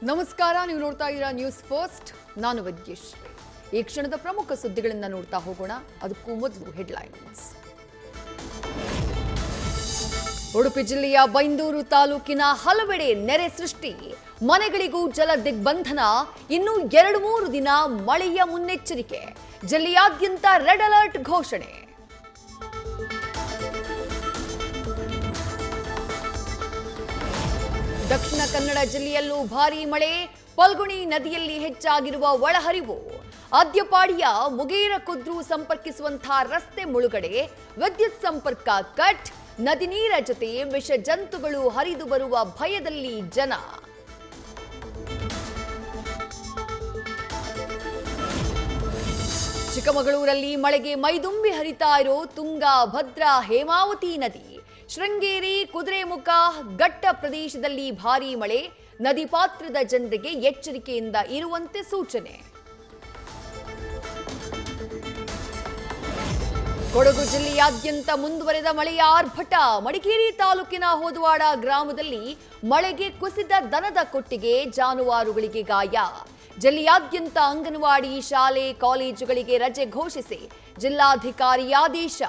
ನಮಸ್ಕಾರ, ನೀವು ನೋಡ್ತಾ ಇದ್ದೀರಾ ನ್ಯೂಸ್ ಫಸ್ಟ್. ನಾನು ವಿದ್ಯೇಶ್ವರಿ. ಈ ಕ್ಷಣದ ಪ್ರಮುಖ ಸುದ್ದಿಗಳನ್ನು ನೋಡ್ತಾ ಹೋಗೋಣ. ಅದಕ್ಕೂ ಮೊದಲು ಹೆಡ್ಲೈನ್ಸ್. ಉಡುಪಿ ಜಿಲ್ಲೆಯ ಬೈಂದೂರು ತಾಲೂಕಿನ ಹಲವೆಡೆ ನೆರೆ ಸೃಷ್ಟಿ, ಮನೆಗಳಿಗೂ ಜಲ ದಿಗ್ಬಂಧನ. ಇನ್ನು 2-3 ದಿನ ಮಳೆಯ ಮುನ್ನೆಚ್ಚರಿಕೆ. ಜಿಲ್ಲೆಯಾದ್ಯಂತ ರೆಡ್ ಅಲರ್ಟ್ ಘೋಷಣೆ. ದಕ್ಷಿಣ ಕನ್ನಡ ಜಿಲ್ಲೆಯಲ್ಲೂ ಭಾರೀ ಮಳೆ. ಫಲ್ಗುಣಿ ನದಿಯಲ್ಲಿ ಹೆಚ್ಚಾಗಿರುವ ಒಳಹರಿವು. ಅದ್ಯಪಾಡಿಯ ಮುಗೇರ ಕುದ್ರು ಸಂಪರ್ಕಿಸುವಂತಹ ರಸ್ತೆ ಮುಳುಗಡೆ. ವಿದ್ಯುತ್ ಸಂಪರ್ಕ ಕಟ್. ನದಿ ನೀರ ಜೊತೆ ವಿಷ ಜಂತುಗಳು ಹರಿದು ಬರುವ ಭಯದಲ್ಲಿ ಜನ. ಚಿಕ್ಕಮಗಳೂರಲ್ಲಿ ಮಳೆಗೆ ಮೈದುಂಬಿ ಹರಿತಾ ಇರೋ ತುಂಗಾ, ಭದ್ರಾ, ಹೇಮಾವತಿ ನದಿ. ಶೃಂಗೇರಿ, ಕುದುರೆಮುಖ, ಘಟ್ಟ ಪ್ರದೇಶದಲ್ಲಿ ಭಾರೀ ಮಳೆ. ನದಿ ಪಾತ್ರದ ಜನರಿಗೆ ಎಚ್ಚರಿಕೆಯಿಂದ ಇರುವಂತೆ ಸೂಚನೆ. ಕೊಡಗು ಜಿಲ್ಲೆಯಾದ್ಯಂತ ಮುಂದುವರೆದ ಮಳೆಯ ಆರ್ಭಟ. ಮಡಿಕೇರಿ ತಾಲೂಕಿನ ಹೋದವಾಡ ಗ್ರಾಮದಲ್ಲಿ ಮಳೆಗೆ ಕುಸಿದ ದನದ ಕೊಟ್ಟಿಗೆ, ಜಾನುವಾರುಗಳಿಗೆ ಗಾಯ. ಜಿಲ್ಲೆಯಾದ್ಯಂತ ಅಂಗನವಾಡಿ, ಶಾಲೆ, ಕಾಲೇಜುಗಳಿಗೆ ರಜೆ ಘೋಷಿಸಿ ಜಿಲ್ಲಾಧಿಕಾರಿ ಆದೇಶ.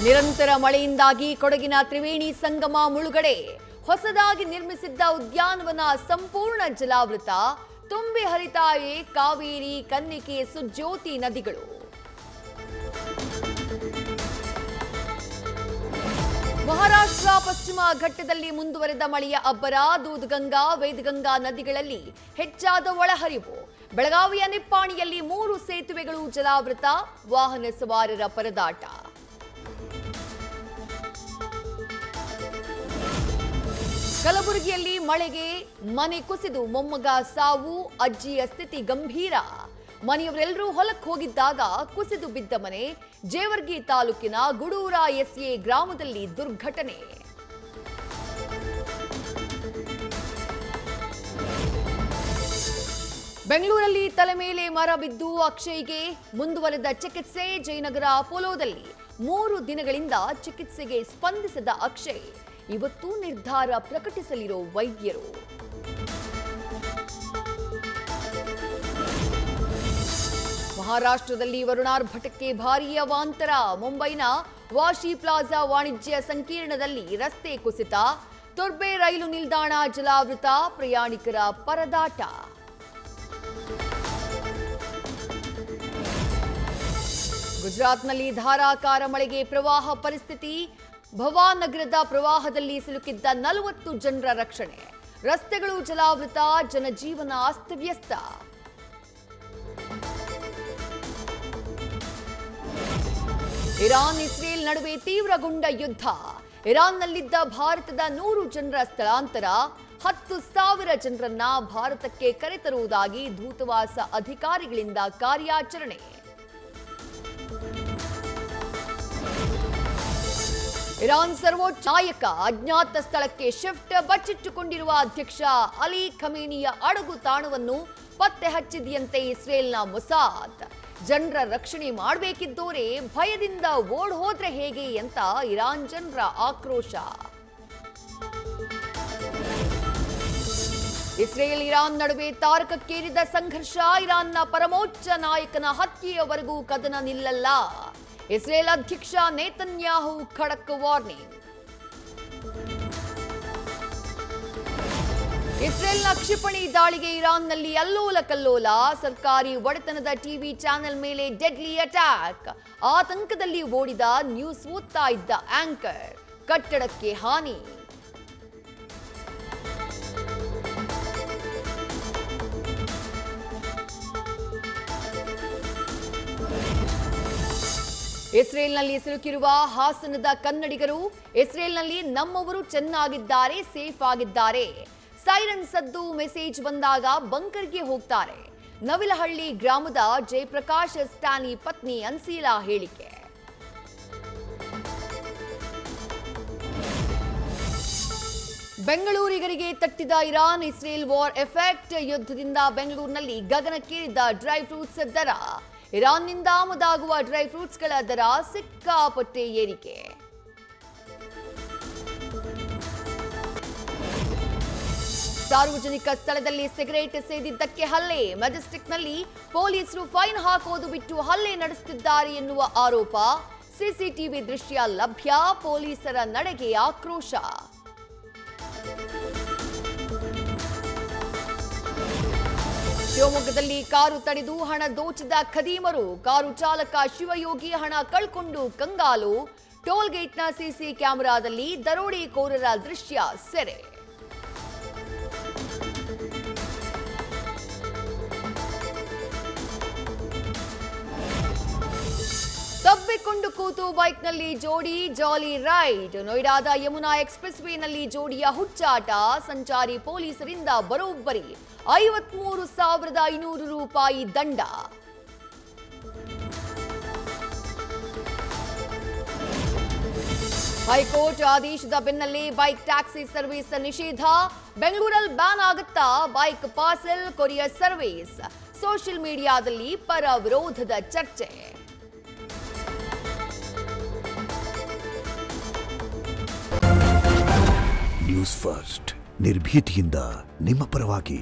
ನಿರಂತರ ಮಳೆಯಿಂದಾಗಿ ಕೊಡಗಿನ ತ್ರಿವೇಣಿ ಸಂಗಮ ಮುಳುಗಡೆ. ಹೊಸದಾಗಿ ನಿರ್ಮಿಸಿದ್ದ ಉದ್ಯಾನವನ ಸಂಪೂರ್ಣ ಜಲಾವೃತ. ತುಂಬಿ ಹರಿತಾವೆ ಕಾವೇರಿ, ಕನ್ನಿಕೆ, ಸುಜ್ಯೋತಿ ನದಿಗಳು. ಮಹಾರಾಷ್ಟ್ರ ಪಶ್ಚಿಮ ಘಟ್ಟದಲ್ಲಿ ಮುಂದುವರೆದ ಮಳೆಯ ಅಬ್ಬರ. ದೂದ್ಗಂಗಾ, ವೇದಗಂಗಾ ನದಿಗಳಲ್ಲಿ ಹೆಚ್ಚಾದ ಒಳಹರಿವು. ಬೆಳಗಾವಿಯ ನಿಪ್ಪಾಣಿಯಲ್ಲಿ 3 ಸೇತುವೆಗಳು ಜಲಾವೃತ. ವಾಹನ ಸವಾರರ ಪರದಾಟ. ಕಲಬುರಗಿಯಲ್ಲಿ ಮಳೆಗೆ ಮನೆ ಕುಸಿದು ಮೊಮ್ಮಗ ಸಾವು. ಅಜ್ಜಿಯ ಸ್ಥಿತಿ ಗಂಭೀರ. ಮನೆಯವರೆಲ್ಲರೂ ಹೊಲಕ್ಕೆ ಹೋಗಿದ್ದಾಗ ಕುಸಿದು ಬಿದ್ದ ಮನೆ. ಜೇವರ್ಗಿ ತಾಲೂಕಿನ ಗುಡೂರ ಎಸ್ಎ ಗ್ರಾಮದಲ್ಲಿ ದುರ್ಘಟನೆ. ಬೆಂಗಳೂರಲ್ಲಿ ತಲೆ ಮೇಲೆ ಮರ ಬಿದ್ದು ಅಕ್ಷಯ್ಗೆ ಮುಂದುವರೆದ ಚಿಕಿತ್ಸೆ. ಜಯನಗರ ಅಪೋಲೋದಲ್ಲಿ 3 ದಿನಗಳಿಂದ ಚಿಕಿತ್ಸೆಗೆ ಸ್ಪಂದಿಸದ ಅಕ್ಷಯ್ ಇವತ್ತು ನಿರ್ಧಾರ ಪ್ರಕಟಿಸಲಿರೋ ವೈದ್ಯರು. ಮಹಾರಾಷ್ಟ್ರದಲ್ಲಿ ವರುಣಾರ್ಭಟಕ್ಕೆ ಭಾರೀ ಅವಾಂತರ. ಮುಂಬೈನ ವಾಶಿ ಪ್ಲಾಜಾ ವಾಣಿಜ್ಯ ಸಂಕೀರ್ಣದಲ್ಲಿ ರಸ್ತೆ ಕುಸಿತ. ತುರ್ಬೆ ರೈಲು ನಿಲ್ದಾಣ ಜಲಾವೃತ. ಪ್ರಯಾಣಿಕರ ಪರದಾಟ. ಗುಜರಾತ್ನಲ್ಲಿ ಧಾರಾಕಾರ ಮಳೆಗೆ ಪ್ರವಾಹ ಪರಿಸ್ಥಿತಿ. ಭವಾನಗರದ ಪ್ರವಾಹದಲ್ಲಿ ಸಿಲುಕಿದ್ದ 40 ಜನರ ರಕ್ಷಣೆ. ರಸ್ತೆಗಳು ಜಲಾವೃತ. ಜನಜೀವನ ಅಸ್ತವ್ಯಸ್ತ. ಇರಾನ್ ಇಸ್ರೇಲ್ ನಡುವೆ ತೀವ್ರಗೊಂಡ ಯುದ್ಧ. ಇರಾನ್ನಲ್ಲಿದ್ದ ಭಾರತದ 100 ಜನರ ಸ್ಥಳಾಂತರ. 10,000 ಜನರನ್ನ ಭಾರತಕ್ಕೆ ಕರೆತರುವುದಾಗಿ ದೂತಾವಾಸ ಅಧಿಕಾರಿಗಳಿಂದ ಕಾರ್ಯಾಚರಣೆ. ಇರಾನ್ ಸರ್ವೋಚ್ಚ ನಾಯಕ ಅಜ್ಞಾತ ಸ್ಥಳಕ್ಕೆ ಶಿಫ್ಟ್. ಬಚ್ಚಿಟ್ಟುಕೊಂಡಿರುವ ಅಧ್ಯಕ್ಷ ಅಲಿ ಖಮೇನಿಯ ಅಡಗು ತಾಣವನ್ನು ಪತ್ತೆ ಹಚ್ಚಿದೆಯಂತೆ ಇಸ್ರೇಲ್ನ ಮೊಸಾದ್. ಜನರ ರಕ್ಷಣೆ ಮಾಡಬೇಕಿದ್ದೋರೆ ಭಯದಿಂದ ಓಡ್ ಹೋದ್ರೆ ಹೇಗೆ ಅಂತ ಇರಾನ್ ಜನರ ಆಕ್ರೋಶ. ಇಸ್ರೇಲ್ ಇರಾನ್ ನಡುವೆ ತಾರಕಕ್ಕೇರಿದ ಸಂಘರ್ಷ. ಇರಾನ್ನ ಪರಮೋಚ್ಚ ನಾಯಕನ ಹತ್ಯೆಯವರೆಗೂ ಕದನ ನಿಲ್ಲಲ್ಲ. ಇಸ್ರೇಲ್ ಅಧ್ಯಕ್ಷ ನೇತನ್ಯಾಹು ಖಡಕ್ ವಾರ್ನಿಂಗ್. ಇಸ್ರೇಲ್ನ ಕ್ಷಿಪಣಿ ದಾಳಿಗೆ ಇರಾನ್ನಲ್ಲಿ ಅಲ್ಲೋಲ ಕಲ್ಲೋಲ. ಸರ್ಕಾರಿ ಒಡೆತನದ ಟಿವಿ ಚಾನೆಲ್ ಮೇಲೆ ಡೆಡ್ಲಿ ಅಟ್ಯಾಕ್. ಆತಂಕದಲ್ಲಿ ಓಡಿದ ನ್ಯೂಸ್ ಓದ್ತಾ ಇದ್ದ ಆಂಕರ್. ಕಟ್ಟಡಕ್ಕೆ ಹಾನಿ. ಇಸ್ರೇಲ್ನಲ್ಲಿ ಸಿಲುಕಿರುವ ಹಾಸನದ ಕನ್ನಡಿಗರು. ಇಸ್ರೇಲ್ನಲ್ಲಿ ನಮ್ಮವರು ಚೆನ್ನಾಗಿದ್ದಾರೆ, ಸೇಫ್ ಆಗಿದ್ದಾರೆ. ಸೈರನ್ ಸದ್ದು, ಮೆಸೇಜ್ ಬಂದಾಗ ಬಂಕರ್ಗೆ ಹೋಗ್ತಾರೆ. ನವಿಲಹಳ್ಳಿ ಗ್ರಾಮದ ಜಯಪ್ರಕಾಶ್ ಸ್ಟಾನಿ ಪತ್ನಿ ಅನ್ಸೀಲಾ ಹೇಳಿಕೆ. ಬೆಂಗಳೂರಿಗರಿಗೆ ತಟ್ಟಿದ ಇರಾನ್ ಇಸ್ರೇಲ್ ವಾರ್ ಎಫೆಕ್ಟ್. ಯುದ್ಧದಿಂದ ಬೆಂಗಳೂರಿನಲ್ಲಿ ಗಗನಕ್ಕೇರಿದ ಡ್ರೈ ಫ್ರೂಟ್ಸ್ ದರ. ಇರಾನ್ನಿಂದ ಆಮದಾಗುವ ಡ್ರೈ ಫ್ರೂಟ್ಸ್ಗಳ ದರ ಸಿಕ್ಕಾಪಟ್ಟೆ ಏರಿಕೆ. ಸಾರ್ವಜನಿಕ ಸ್ಥಳದಲ್ಲಿ ಸಿಗರೇಟ್ ಸೇದಿದ್ದಕ್ಕೆ ಹಲ್ಲೆ. ಮೆಜೆಸ್ಟಿಕ್ನಲ್ಲಿ ಪೊಲೀಸರು ಫೈನ್ ಹಾಕೋದು ಬಿಟ್ಟು ಹಲ್ಲೆ ನಡೆಸುತ್ತಿದ್ದಾರೆ ಎನ್ನುವ ಆರೋಪ. ಸಿಸಿಟಿವಿ ದೃಶ್ಯ ಲಭ್ಯ. ಪೊಲೀಸರ ನಡೆಗೆ ಆಕ್ರೋಶ. ಶಿವಮೊಗ್ಗದಲ್ಲಿ ಕಾರು ತಡೆದು ಹಣ ದೋಚಿದ ಖದೀಮರು. ಕಾರು ಚಾಲಕ ಶಿವಯೋಗಿ ಹಣ ಕಳ್ಕೊಂಡು ಕಂಗಾಲು. ಟೋಲ್ಗೇಟ್ನ ಸಿಸಿ ಕ್ಯಾಮೆರಾದಲ್ಲಿ ದರೋಡೆಕೋರರ ದೃಶ್ಯ ಸೆರೆ. ತಬ್ಬಿಕೊಂಡು ಕೂತು ಬೈಕ್ನಲ್ಲಿ ಜೋಡಿ ಜಾಲಿ ರೈಡ್. ನೋಯ್ಡಾದ ಯಮುನಾ ಎಕ್ಸ್‌ಪ್ರೆಸ್ ವೇನಲ್ಲಿ ಜೋಡಿಯ ಹುಚ್ಚಾಟ. ಸಂಚಾರಿ ಪೊಲೀಸರಿಂದ ಬರೋಬ್ಬರಿ 53,500 ರೂಪಾಯಿ ದಂಡ. ಹೈಕೋರ್ಟ್ ಆದೇಶದ ಬೆನ್ನಲ್ಲೇ ಬೈಕ್ ಟ್ಯಾಕ್ಸಿ ಸರ್ವಿಸ್ ನಿಷೇಧ. ಬೆಂಗಳೂರಲ್ಲಿ ಬ್ಯಾನ್ ಆಗುತ್ತಾ bike parcel courier service? Social ಮೀಡಿಯಾದಲ್ಲಿ ಪರ ವಿರೋಧದ ಚರ್ಚೆ. ನ್ಯೂಸ್ ಫಸ್ಟ್ ನಿರ್ಭೀತಿಯಿಂದ ನಿಮ್ಮ ಪರವಾಗಿ.